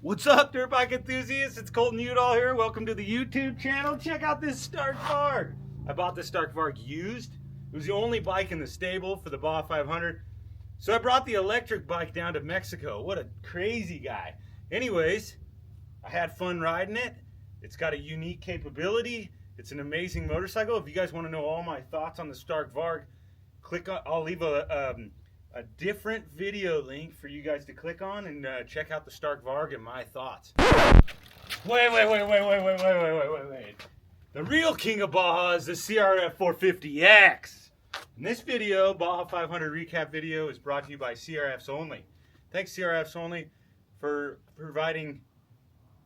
What's up, dirt bike enthusiasts? It's Colton Udall here. Welcome to the YouTube channel. Check out this Stark Varg. I bought this Stark Varg used. It was the only bike in the stable for the Baja 500. So I brought the electric bike down to Mexico. What a crazy guy. Anyways, I had fun riding it. It's got a unique capability. It's an amazing motorcycle. If you guys want to know all my thoughts on the Stark Varg, click on, I'll leave a different video link for you guys to click on and check out the Stark Varg and my thoughts. Wait. The real king of Baja is the CRF 450X. In this video, Baja 500 recap video, is brought to you by CRFs Only. Thanks CRFs Only for providing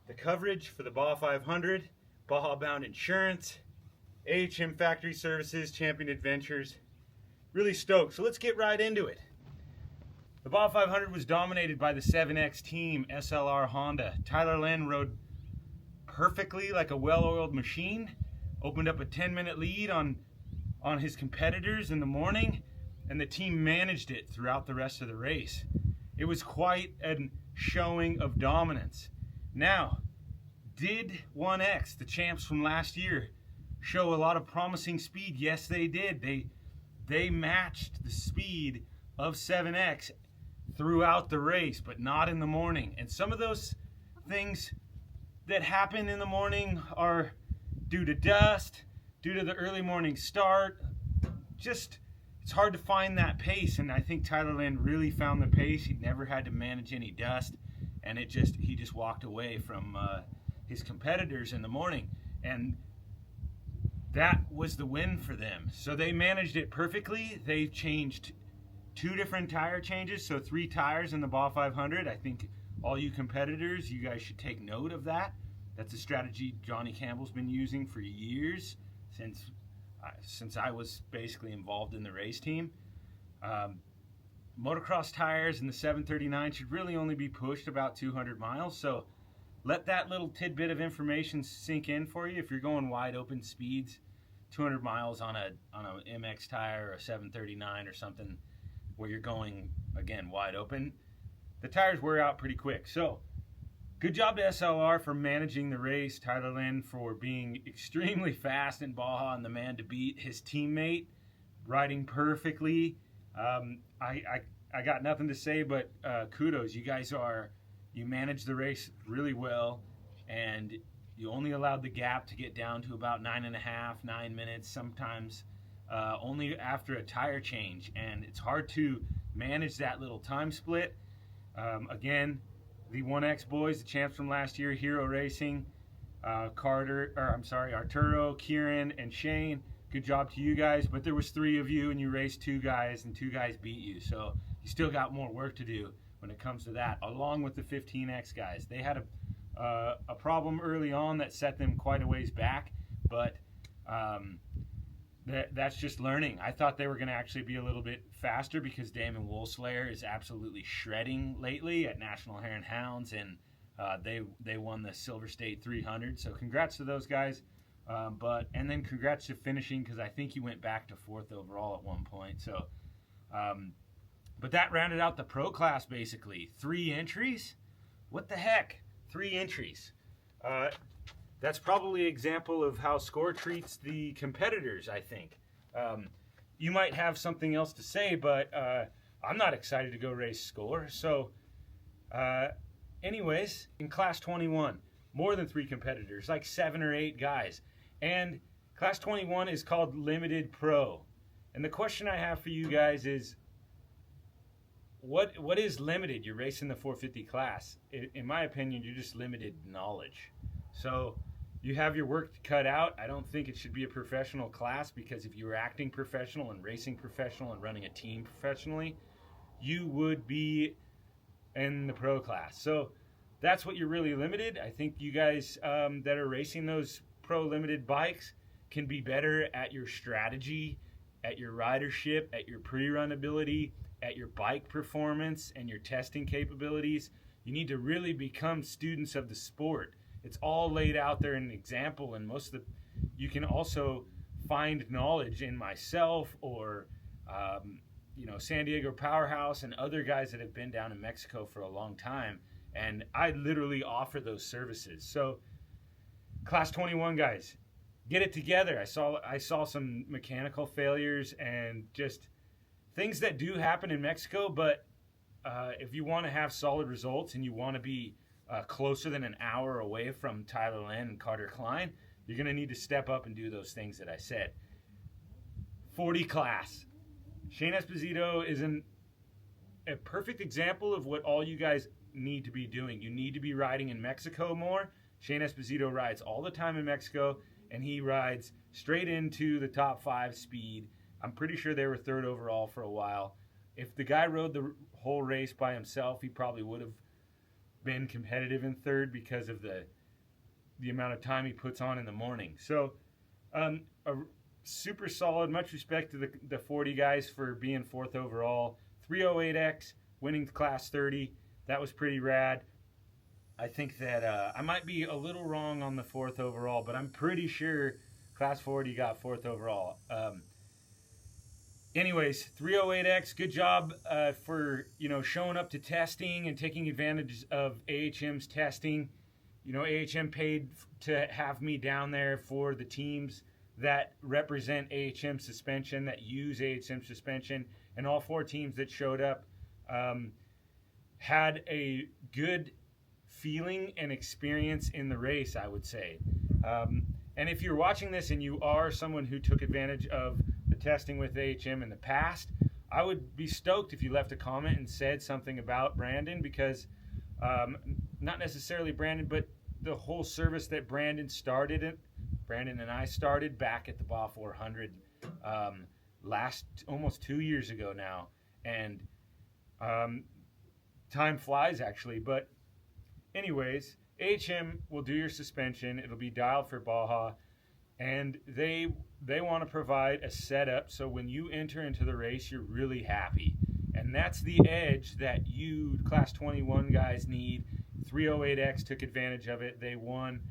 the coverage for the Baja 500, Baja Bound Insurance, AHM Factory Services, Champion Adventures. Really stoked. So let's get right into it. The Baja 500 was dominated by the 7X team, SLR Honda. Tyler Len rode perfectly like a well-oiled machine, opened up a 10-minute lead on his competitors in the morning, and the team managed it throughout the rest of the race. It was quite a showing of dominance. Now, did 1X, the champs from last year, show a lot of promising speed? Yes, they did. They matched the speed of 7X throughout the race, but not in the morning. And some of those things that happen in the morning are due to dust, due to the early morning start. Just, it's hard to find that pace, and I think Tyler Land really found the pace. He never had to manage any dust, and he just walked away from his competitors in the morning, and that was the win for them. So they managed it perfectly. They changed 2 different tire changes, so 3 tires in the Baja 500. I think all you competitors, you guys should take note of that. That's a strategy Johnny Campbell's been using for years, since I was basically involved in the race team. Motocross tires in the 739 should really only be pushed about 200 miles, so let that little tidbit of information sink in for you. If you're going wide open speeds, 200 miles on a MX tire or a 739 or something where you're going, again, wide open, the tires wear out pretty quick. So good job to SLR for managing the race, Tyler Lynn for being extremely fast in Baja and the man to beat, his teammate riding perfectly. I got nothing to say but kudos. You managed the race really well, and you only allowed the gap to get down to about 9 minutes, sometimes only after a tire change, and it's hard to manage that little time split. Again, the 1X boys, the champs from last year, Hero Racing, Arturo, Kieran, and Shane, good job to you guys, but there was 3 of you, and you raced 2 guys, and 2 guys beat you, so you still got more work to do when it comes to that, along with the 15X guys. They had a problem early on that set them quite a ways back, but that's just learning. I thought they were going to actually be a little bit faster because Damon Woolslayer is absolutely shredding lately at National Hare and Hounds, and they won the Silver State 300. So congrats to those guys, and then congrats to finishing, because I think you went back to 4th overall at one point. So, but that rounded out the pro class basically. 3 entries. What the heck? 3 entries. That's probably an example of how SCORE treats the competitors, I think. You might have something else to say, but I'm not excited to go race SCORE. So, anyways, in Class 21, more than 3 competitors, like 7 or 8 guys. And Class 21 is called Limited Pro. And the question I have for you guys is, what is limited? You're racing the 450 class. In my opinion, you're just limited knowledge. So you have your work cut out. I don't think it should be a professional class, because if you were acting professional and racing professional and running a team professionally, you would be in the pro class. So that's what you're really limited. I think you guys that are racing those pro limited bikes can be better at your strategy, at your ridership, at your pre-run ability, at your bike performance and your testing capabilities. You need to really become students of the sport. It's all laid out there in an example, and you can also find knowledge in myself or San Diego Powerhouse and other guys that have been down in Mexico for a long time And I literally offer those services. So Class 21 guys, get it together. I saw some mechanical failures and just things that do happen in Mexico, but if you want to have solid results and you want to be closer than an hour away from Tyler Len and Carter Klein, you're going to need to step up and do those things that I said. 40 class. Shane Esposito is a perfect example of what all you guys need to be doing. You need to be riding in Mexico more. Shane Esposito rides all the time in Mexico, and he rides straight into the top 5 speed. I'm pretty sure they were 3rd overall for a while. If the guy rode the whole race by himself, he probably would have been competitive in 3rd because of the amount of time he puts on in the morning. So a super solid, much respect to the 40 guys for being 4th overall. 308X, winning class 30. That was pretty rad. I think that I might be a little wrong on the 4th overall, but I'm pretty sure class 40 got 4th overall. Anyways, 308X, good job for showing up to testing and taking advantage of AHM's testing. AHM paid to have me down there for the teams that represent AHM suspension, that use AHM suspension, and all 4 teams that showed up had a good feeling and experience in the race, I would say. And if you're watching this and you are someone who took advantage of the testing with AHM in the past, I would be stoked if you left a comment and said something about Brandon, because not necessarily Brandon, but the whole service that Brandon and I started back at the Baja 400 almost 2 years ago now. And time flies, actually. But anyways, AHM will do your suspension. It'll be dialed for Baja, and they want to provide a setup so when you enter into the race, you're really happy. And that's the edge that you Class 21 guys need. 308X took advantage of it. They won.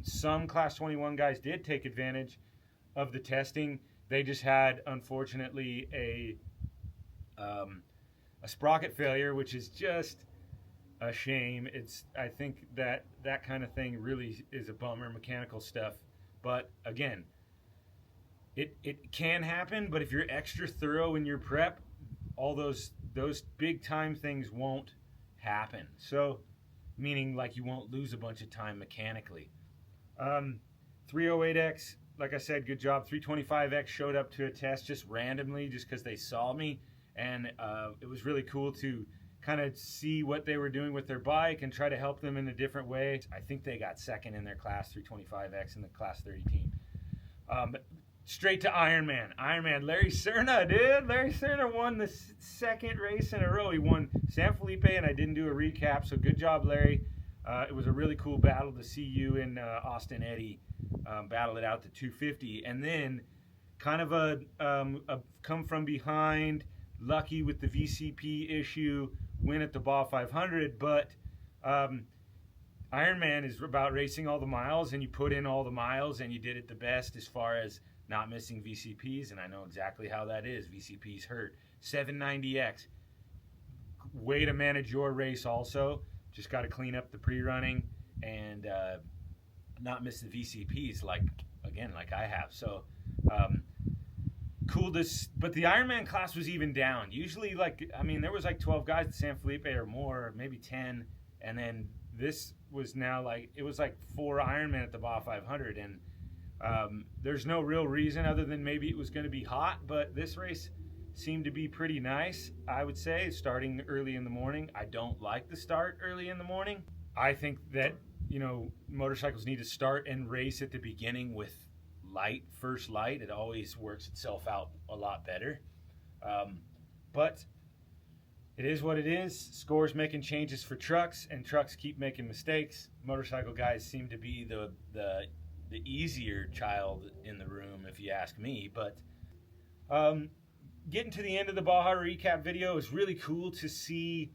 Some Class 21 guys did take advantage of the testing. They just had, unfortunately, a sprocket failure, which is just a shame. I think that kind of thing really is a bummer, mechanical stuff. But again, it can happen, but if you're extra thorough in your prep, all those big time things won't happen. So, meaning like you won't lose a bunch of time mechanically. 308X, like I said, good job. 325X showed up to a test just randomly, just because they saw me, and it was really cool to kind of see what they were doing with their bike and try to help them in a different way. I think they got 2nd in their class, 325X in the class 30 team. Straight to Ironman. Larry Cerna, dude. Larry Cerna won the 2nd race in a row. He won San Felipe, and I didn't do a recap, so good job, Larry. It was a really cool battle to see you and Austin Eddy battle it out to 250. And then kind of a come from behind, lucky with the VCP issue, win at the Baja 500. But Ironman is about racing all the miles, and you put in all the miles, and you did it the best as far as not missing VCPs, and I know exactly how that is. VCPs hurt. 790X, way to manage your race also. Just got to clean up the pre-running and not miss the VCPs like I have. So cool. But the Ironman class was even down. Usually, there was 12 guys at San Felipe or more, maybe 10, and then this was now it was 4 Ironman at the Baja 500, and there's no real reason other than maybe it was going to be hot, but this race seemed to be pretty nice, I would say, starting early in the morning. I don't like the start early in the morning. I think that, motorcycles need to start and race at the beginning with first light. It always works itself out a lot better. But it is what it is. Score's making changes for trucks, and trucks keep making mistakes. Motorcycle guys seem to be the easier child in the room, if you ask me. But getting to the end of the Baja recap video is really cool to see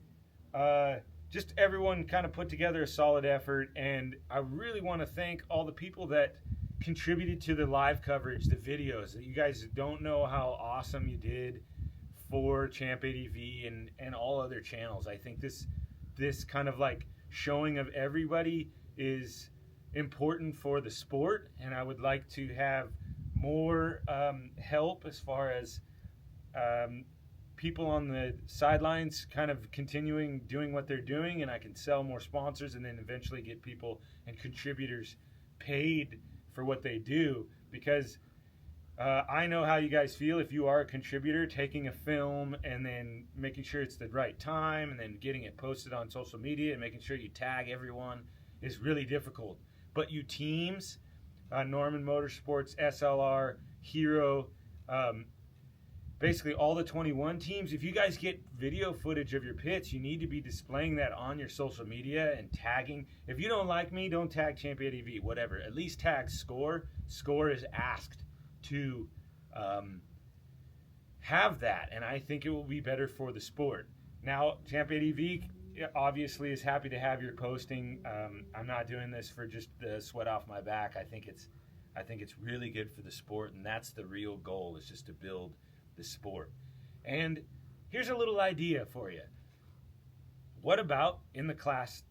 just everyone kind of put together a solid effort. And I really want to thank all the people that contributed to the live coverage, the videos. You guys don't know how awesome you did for Champ ADV and all other channels. I think this this kind of like showing of everybody is important for the sport, and I would like to have more help as far as people on the sidelines kind of continuing doing what they're doing, and I can sell more sponsors and then eventually get people and contributors paid for what they do, because I know how you guys feel if you are a contributor, taking a film and then making sure it's the right time and then getting it posted on social media and making sure you tag everyone is really difficult. But you teams, Norman Motorsports, SLR, Hero, basically all the 21 teams, if you guys get video footage of your pits, you need to be displaying that on your social media and tagging. If you don't like me, don't tag Champion ADV, whatever. At least tag Score. Score is asked to have that, and I think it will be better for the sport. Now, Champion ADV obviously is happy to have your posting. I'm not doing this for just the sweat off my back. I think it's really good for the sport, and that's the real goal, is just to build the sport. And here's a little idea for you. What about in the class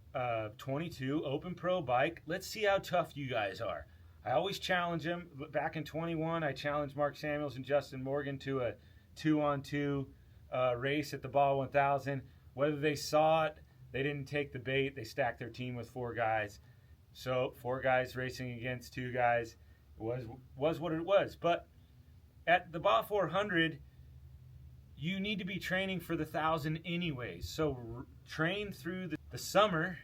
22 Open Pro bike? Let's see how tough you guys are. I always challenge them. Back in 21, I challenged Mark Samuels and Justin Morgan to a 2-on-2 race at the Baja 1000. Whether they saw it, they didn't take the bait. They stacked their team with 4 guys. So 4 guys racing against 2 guys was what it was. But at the Baja 400, you need to be training for the 1,000 anyways. So train through the summer,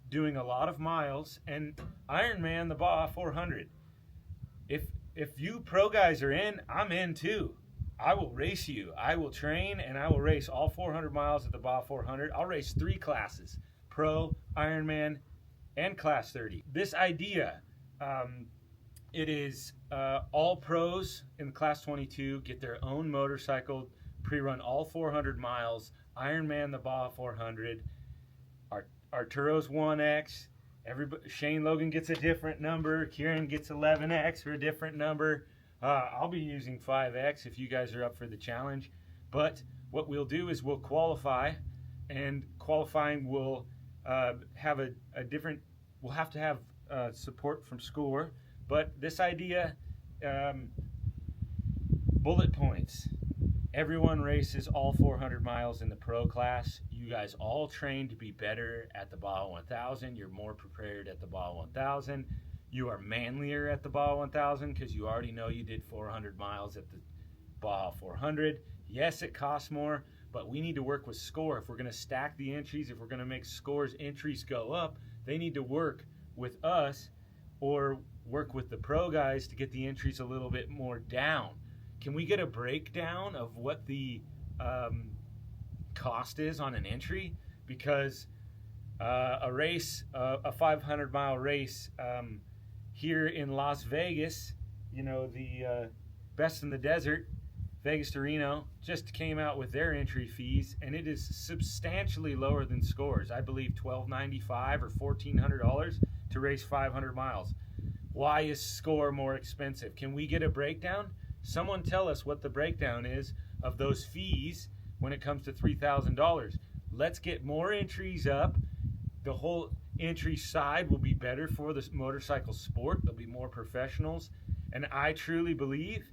doing a lot of miles, and Ironman the Baja 400. If you pro guys are in, I'm in too. I will race you. I will train, and I will race all 400 miles at the Baja 400. I'll race 3 classes: Pro, Ironman, and Class 30. This idea, it is all pros in Class 22 get their own motorcycle, pre-run all 400 miles, Ironman the Baja 400, Arturo's 1X, Shane Logan gets a different number, Kieran gets 11X or a different number. I'll be using 5X if you guys are up for the challenge. But what we'll do is we'll qualify, and qualifying will have a different, we'll have to have support from Score. But this idea, bullet points. Everyone races all 400 miles in the pro class. You guys all train to be better at the Baja 1000. You're more prepared at the Baja 1000. You are manlier at the Baja 1000 because you already know you did 400 miles at the Baja 400. Yes, it costs more, but we need to work with Score. If we're going to stack the entries, if we're going to make Score's entries go up, they need to work with us or work with the pro guys to get the entries a little bit more down. Can we get a breakdown of what the cost is on an entry? Because a race, a 500-mile race here in Las Vegas, you know, the Best in the Desert, Vegas to Reno, just came out with their entry fees, and it is substantially lower than Score's. I believe $1,295 or $1,400 to race 500 miles. Why is Score more expensive? Can we get a breakdown? Someone tell us what the breakdown is of those fees when it comes to $3,000. Let's get more entries up. The whole entry side will be better for the motorcycle sport. There'll be more professionals. And I truly believe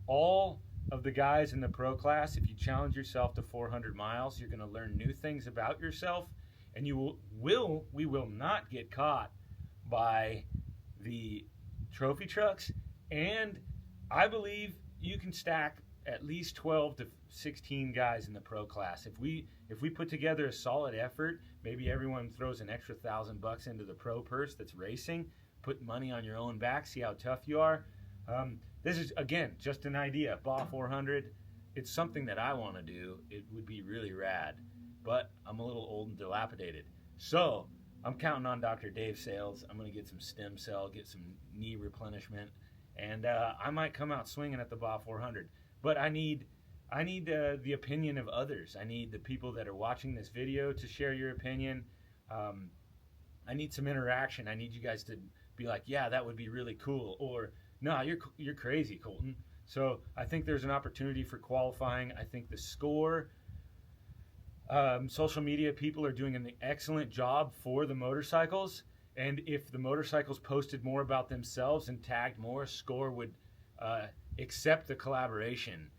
all of the guys in the pro class, if you challenge yourself to 400 miles, you're going to learn new things about yourself, and we will not get caught by the trophy trucks. And I believe you can stack at least 12 to 16 guys in the pro class. If we put together a solid effort, maybe everyone throws an extra $1,000 into the pro purse that's racing, put money on your own back, see how tough you are. This is, again, just an idea. Baja 400, it's something that I want to do. It would be really rad, but I'm a little old and dilapidated. So I'm counting on Dr. Dave Sales. I'm going to get some stem cell, get some knee replenishment, and I might come out swinging at the Baja 400. But I need the opinion of others. I need the people that are watching this video to share your opinion. I need some interaction. I need you guys to be like, yeah, that would be really cool, or no, you're crazy, Colton. So I think there's an opportunity for qualifying. I think the Score Social media people are doing an excellent job for the motorcycles. And if the motorcycles posted more about themselves and tagged more, Score would accept the collaboration.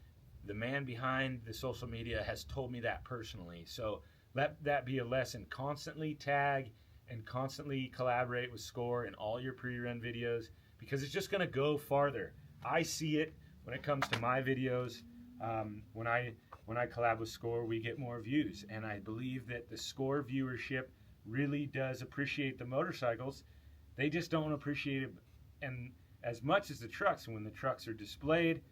The man behind the social media has told me that personally. So let that be a lesson. Constantly tag and constantly collaborate with Score in all your pre-run videos, because it's just going to go farther. I see it when it comes to my videos. When I collab with Score, we get more views, and I believe that the Score viewership really does appreciate the motorcycles. They just don't appreciate it and as much as the trucks. And when the trucks are displayed,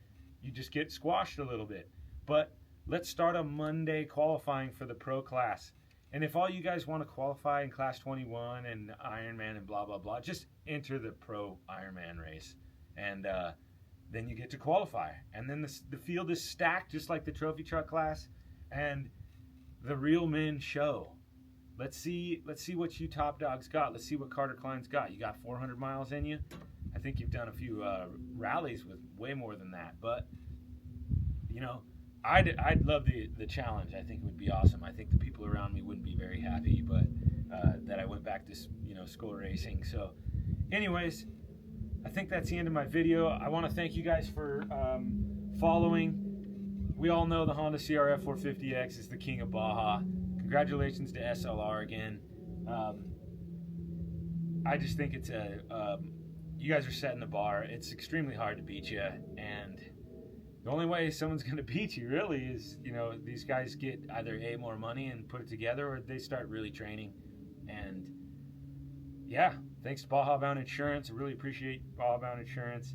you just get squashed a little bit. But let's start on Monday qualifying for the pro class. And if all you guys want to qualify in class 21 and Ironman and blah, blah, blah, just enter the pro Ironman race. And then you get to qualify. And then the field is stacked just like the trophy truck class. And the real men show. Let's see what you top dogs got. Let's see what Carter Klein's got. You got 400 miles in you. I think you've done a few rallies with way more than that. But, you know, I'd love the challenge. I think it would be awesome. I think the people around me wouldn't be very happy, but that I went back to, school racing. So, anyways, I think that's the end of my video. I want to thank you guys for following. We all know the Honda CRF 450X is the king of Baja. Congratulations to SLR again. I just think it's you guys are setting the bar. It's extremely hard to beat you, and the only way someone's going to beat you really is, these guys get either more money and put it together, or they start really training. And yeah, thanks to Baja Bound Insurance. I really appreciate Baja Bound Insurance.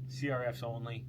CRF's only.